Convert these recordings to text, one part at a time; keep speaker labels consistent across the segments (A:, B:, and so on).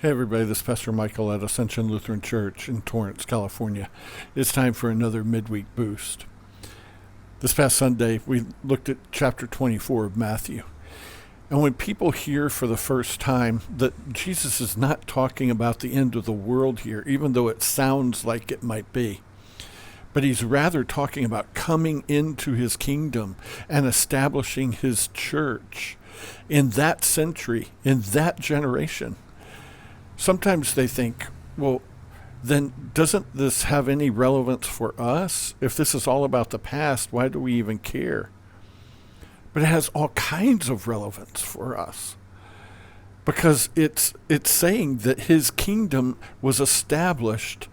A: Hey everybody, this is Pastor Michael at Ascension Lutheran Church in Torrance, California. It's time for another Midweek Boost. This past Sunday, we looked at chapter 24 of Matthew. And when people hear for the first time that Jesus is not talking about the end of the world here, even though it sounds like it might be, but he's rather talking about coming into his kingdom and establishing his church in that century, in that generation. Sometimes they think, well, then doesn't this have any relevance for us? If this is all about the past, why do we even care? But it has all kinds of relevance for us because it's saying that his kingdom was established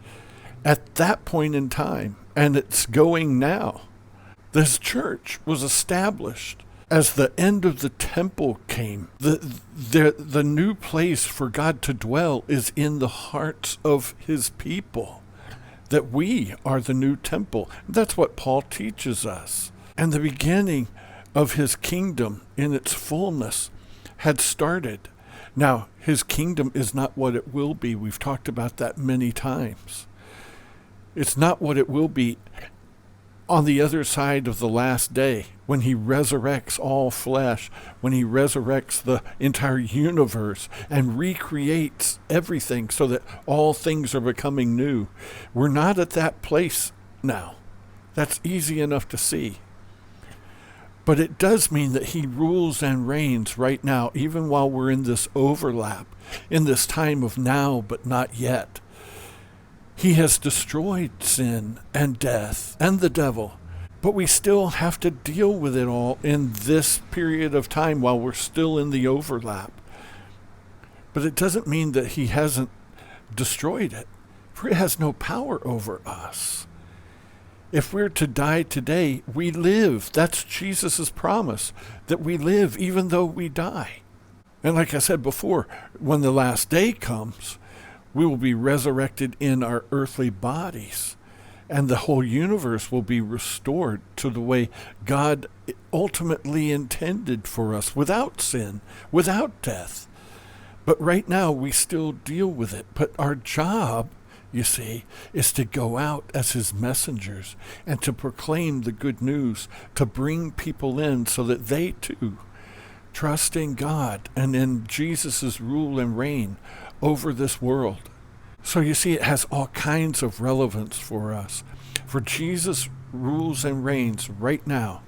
A: at that point in time, and it's going now. This church was established as the end of the temple came. The new place for God to dwell is in the hearts of his people, that we are the new temple. That's what Paul teaches us. And the beginning of his kingdom in its fullness had started. Now, his kingdom is not what it will be. We've talked about that many times. It's not what it will be on the other side of the last day, when he resurrects all flesh, when he resurrects the entire universe and recreates everything so that all things are becoming new. We're not at that place now. That's easy enough to see. But it does mean that he rules and reigns right now, even while we're in this overlap, in this time of now but not yet. He has destroyed sin and death and the devil, but we still have to deal with it all in this period of time while we're still in the overlap. But it doesn't mean that he hasn't destroyed it, for it has no power over us. If we're to die today, we live. That's Jesus' promise, that we live even though we die. And like I said before, when the last day comes, we will be resurrected in our earthly bodies, and the whole universe will be restored to the way God ultimately intended for us, without sin, without death. But right now, we still deal with it. But our job, you see, is to go out as his messengers and to proclaim the good news, to bring people in so that they too trust in God and in Jesus' rule and reign over this world. So you see, it has all kinds of relevance for us. For Jesus rules and reigns right now,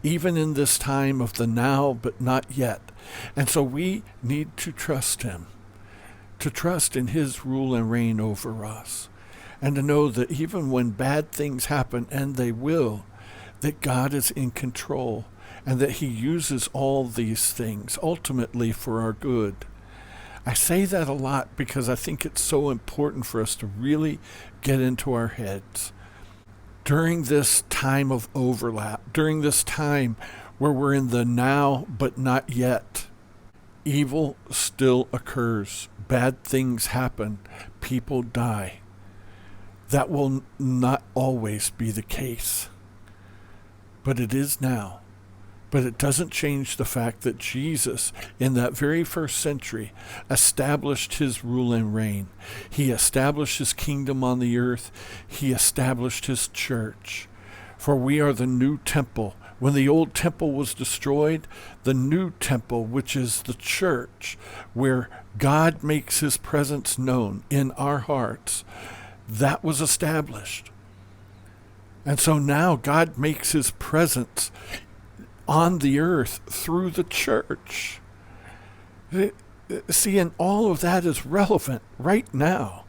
A: even in this time of the now but not yet. And so we need to trust him, to trust in his rule and reign over us, and to know that even when bad things happen, and they will, that God is in control, and that he uses all these things ultimately for our good. I say that a lot because I think it's so important for us to really get into our heads. During this time of overlap, during this time where we're in the now but not yet, evil still occurs. Bad things happen. People die. That will not always be the case. But it is now. But it doesn't change the fact that Jesus, in that very first century, established his rule and reign. He established his kingdom on the earth. He established his church. For we are the new temple. When the old temple was destroyed, the new temple, which is the church, where God makes his presence known in our hearts, that was established. And so now God makes his presence on the earth through the church. See, and all of that is relevant right now.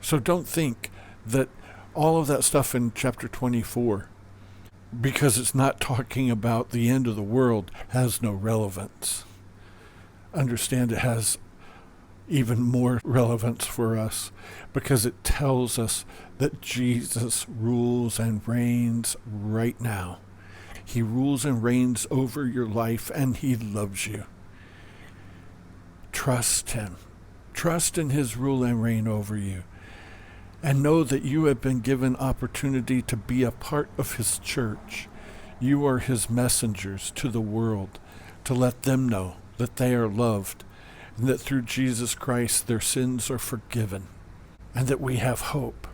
A: So don't think that all of that stuff in chapter 24, because it's not talking about the end of the world, has no relevance. Understand it has even more relevance for us because it tells us that Jesus rules and reigns right now. He rules and reigns over your life, and he loves you. Trust him. Trust in his rule and reign over you. And know that you have been given opportunity to be a part of his church. You are his messengers to the world, to let them know that they are loved and that through Jesus Christ their sins are forgiven, and that we have hope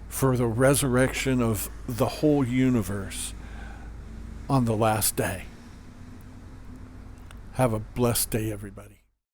A: for the resurrection of the whole universe on the last day. Have a blessed day, everybody.